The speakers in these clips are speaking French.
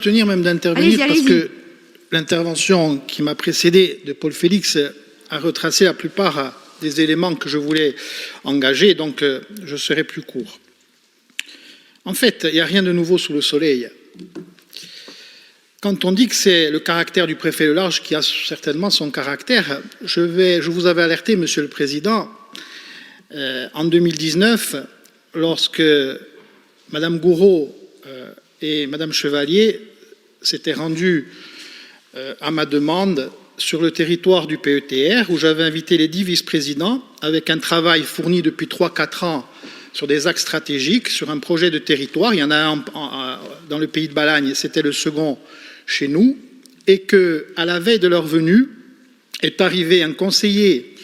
Tenir même d'intervenir parce que l'intervention qui m'a précédé de Paul Félix a retracé la plupart des éléments que je voulais engager, donc je serai plus court. En fait, il n'y a rien de nouveau sous le soleil. Quand on dit que c'est le caractère du préfet Le Large qui a certainement son caractère, je vous avais alerté, Monsieur le Président, en 2019, lorsque Madame Gouraud et Madame Chevalier s'étaient rendues à ma demande sur le territoire du PETR, où j'avais invité les 10 vice-présidents avec un travail fourni depuis 3-4 ans sur des axes stratégiques, sur un projet de territoire. Il y en a un dans le pays de Balagne, c'était le second chez nous, et qu'à la veille de leur venue est arrivé un conseiller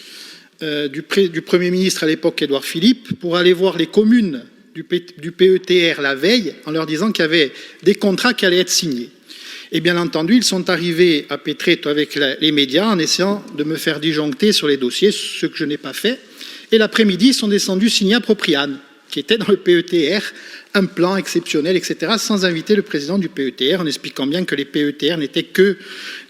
du Premier ministre à l'époque, Édouard Philippe, pour aller voir les communes du PETR la veille, en leur disant qu'il y avait des contrats qui allaient être signés. Et bien entendu, ils sont arrivés à Pétréto avec les médias en essayant de me faire disjoncter sur les dossiers, ce que je n'ai pas fait. Et l'après-midi, ils sont descendus signer à Propriane, qui était dans le PETR, un plan exceptionnel, etc., sans inviter le président du PETR, en expliquant bien que les PETR n'étaient que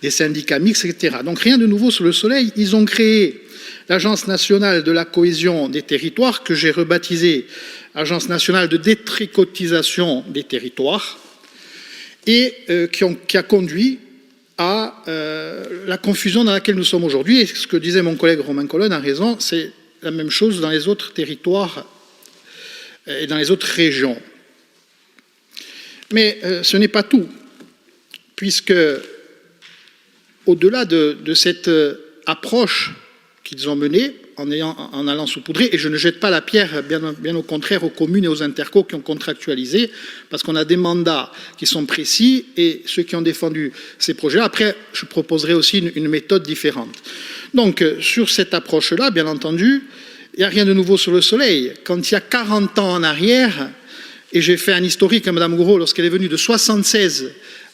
des syndicats mixtes, etc. Donc rien de nouveau sous le soleil. Ils ont créé l'Agence nationale de la cohésion des territoires, que j'ai rebaptisée Agence nationale de détricotisation des territoires, et qui a conduit à la confusion dans laquelle nous sommes aujourd'hui. Et ce que disait mon collègue Romain Colonne a raison, c'est la même chose dans les autres territoires et dans les autres régions. Mais ce n'est pas tout, puisque au-delà de cette approche qu'ils ont menée, en allant saupoudrer, et je ne jette pas la pierre, bien au contraire, aux communes et aux intercos qui ont contractualisé, parce qu'on a des mandats qui sont précis, et ceux qui ont défendu ces projets. Après, je proposerai aussi une méthode différente. Donc, sur cette approche-là, bien entendu, il n'y a rien de nouveau sur le soleil. Quand il y a 40 ans en arrière, et j'ai fait un historique à Mme Gouraud lorsqu'elle est venue de 1976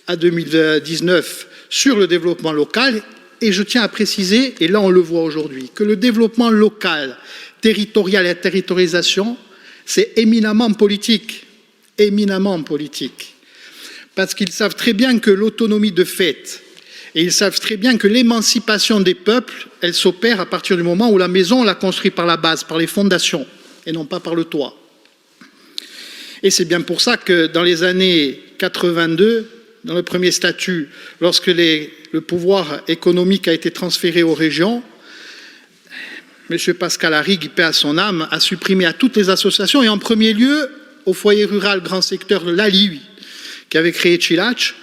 à 2019 sur le développement local, et je tiens à préciser, et là on le voit aujourd'hui, que le développement local, territorial et la territorialisation, c'est éminemment politique. Éminemment politique. Parce qu'ils savent très bien que l'autonomie de fait, et ils savent très bien que l'émancipation des peuples, elle s'opère à partir du moment où la maison, on la construit par la base, par les fondations, et non pas par le toit. Et c'est bien pour ça que dans les années 82, dans le premier statut, lorsque le pouvoir économique a été transféré aux régions, M. Pascal Arrigue, paix à son âme, a supprimé à toutes les associations, et en premier lieu au foyer rural grand secteur de l'Ali, qui avait créé Chilach,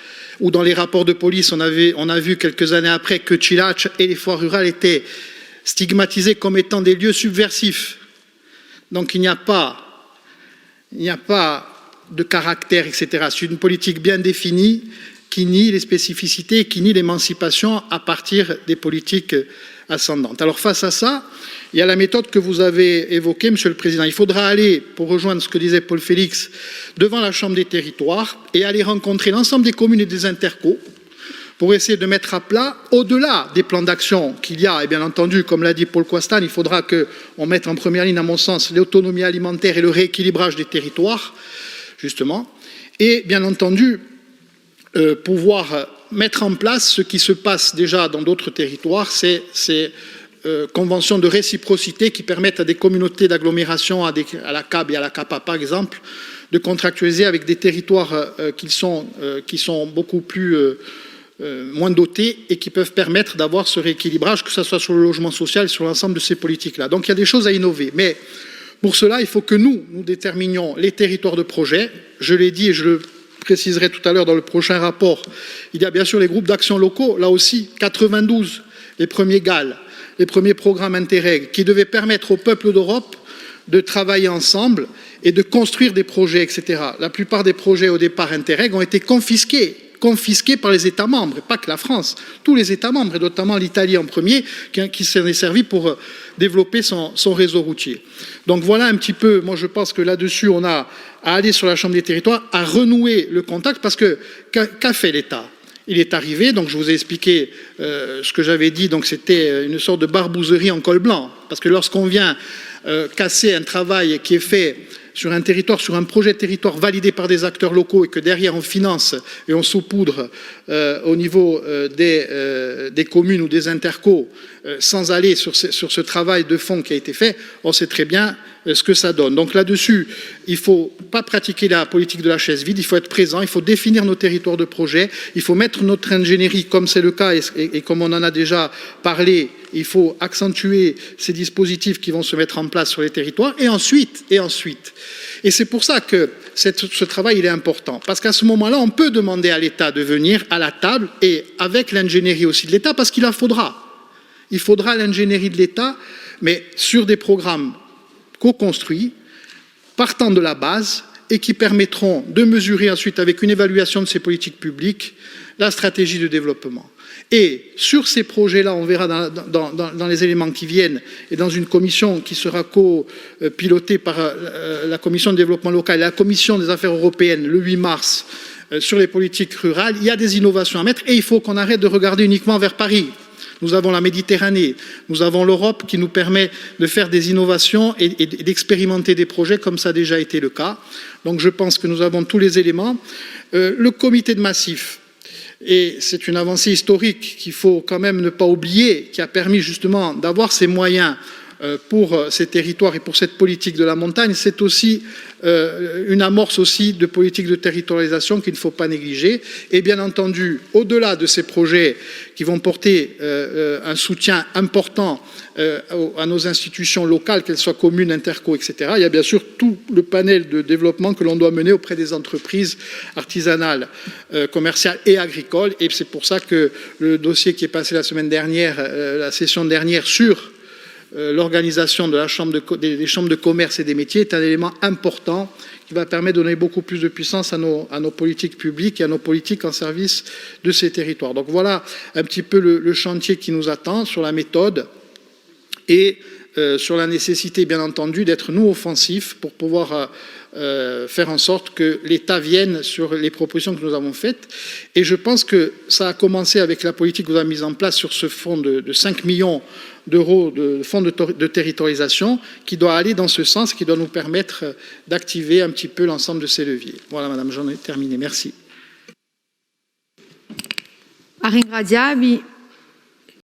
où dans les rapports de police, on a vu quelques années après que Chilach et les foires rurales étaient stigmatisés comme étant des lieux subversifs. Donc il n'y a pas de caractère, etc. C'est une politique bien définie qui nie les spécificités, qui nie l'émancipation à partir des politiques ascendantes. Alors face à ça, il y a la méthode que vous avez évoquée, Monsieur le Président. Il faudra aller, pour rejoindre ce que disait Paul Félix, devant la Chambre des territoires et aller rencontrer l'ensemble des communes et des intercos pour essayer de mettre à plat, au-delà des plans d'action qu'il y a, et bien entendu, comme l'a dit Paul Coastan, il faudra qu'on mette en première ligne, à mon sens, l'autonomie alimentaire et le rééquilibrage des territoires, justement, et bien entendu, pouvoir mettre en place ce qui se passe déjà dans d'autres territoires, ces conventions de réciprocité qui permettent à des communautés d'agglomération, à la CAB et à la CAPA par exemple, de contractualiser avec des territoires qui sont beaucoup plus moins dotés et qui peuvent permettre d'avoir ce rééquilibrage, que ce soit sur le logement social et sur l'ensemble de ces politiques-là. Donc il y a des choses à innover. Mais pour cela, il faut que nous déterminions les territoires de projet. Je l'ai dit et je le préciserai tout à l'heure dans le prochain rapport. Il y a bien sûr les groupes d'action locaux, là aussi, 92, les premiers GAL, les premiers programmes Interreg, qui devaient permettre au peuple d'Europe de travailler ensemble et de construire des projets, etc. La plupart des projets au départ Interreg ont été confisqués par les États membres, et pas que la France, tous les États membres, et notamment l'Italie en premier, qui s'en est servi pour développer son réseau routier. Donc voilà un petit peu, moi je pense que là-dessus, on a à aller sur la Chambre des territoires, à renouer le contact, parce que qu'a fait l'État ? Il est arrivé, donc je vous ai expliqué ce que j'avais dit, donc c'était une sorte de barbouzerie en col blanc, parce que lorsqu'on vient casser un travail qui est fait sur un territoire, sur un projet de territoire validé par des acteurs locaux et que derrière on finance et on saupoudre au niveau des communes ou des intercos sans aller sur ce travail de fond qui a été fait, on sait très bien ce que ça donne. Donc là-dessus, il ne faut pas pratiquer la politique de la chaise vide, il faut être présent, il faut définir nos territoires de projet, il faut mettre notre ingénierie, comme c'est le cas et comme on en a déjà parlé, il faut accentuer ces dispositifs qui vont se mettre en place sur les territoires, et ensuite. Et c'est pour ça que ce travail il est important, parce qu'à ce moment-là, on peut demander à l'État de venir à la table, et avec l'ingénierie aussi de l'État, parce qu'il en faudra. Il faudra l'ingénierie de l'État, mais sur des programmes co-construits, partant de la base, et qui permettront de mesurer ensuite, avec une évaluation de ces politiques publiques, la stratégie de développement. Et sur ces projets-là, on verra dans les éléments qui viennent, et dans une commission qui sera co-pilotée par la commission de développement local et la commission des affaires européennes le 8 mars, sur les politiques rurales, il y a des innovations à mettre, et il faut qu'on arrête de regarder uniquement vers Paris. Nous avons la Méditerranée, nous avons l'Europe qui nous permet de faire des innovations et d'expérimenter des projets comme ça a déjà été le cas. Donc je pense que nous avons tous les éléments. Le comité de massif, et c'est une avancée historique qu'il faut quand même ne pas oublier, qui a permis justement d'avoir ces moyens pour ces territoires et pour cette politique de la montagne, c'est aussi une amorce aussi de politique de territorialisation qu'il ne faut pas négliger. Et bien entendu, au-delà de ces projets qui vont porter un soutien important à nos institutions locales, qu'elles soient communes, interco, etc., il y a bien sûr tout le panel de développement que l'on doit mener auprès des entreprises artisanales, commerciales et agricoles. Et c'est pour ça que le dossier qui est passé la semaine dernière, la session dernière, sur l'organisation de des chambres de commerce et des métiers est un élément important qui va permettre de donner beaucoup plus de puissance à nos politiques publiques et à nos politiques en service de ces territoires. Donc voilà un petit peu le chantier qui nous attend sur la méthode et sur la nécessité, bien entendu, d'être nous offensifs pour pouvoir faire en sorte que l'État vienne sur les propositions que nous avons faites. Et je pense que ça a commencé avec la politique que vous avez mise en place sur ce fonds de 5 millions d'euros de fonds de territorialisation qui doit aller dans ce sens, qui doit nous permettre d'activer un petit peu l'ensemble de ces leviers. Voilà, madame, j'en ai terminé. Merci. A ringraziarvi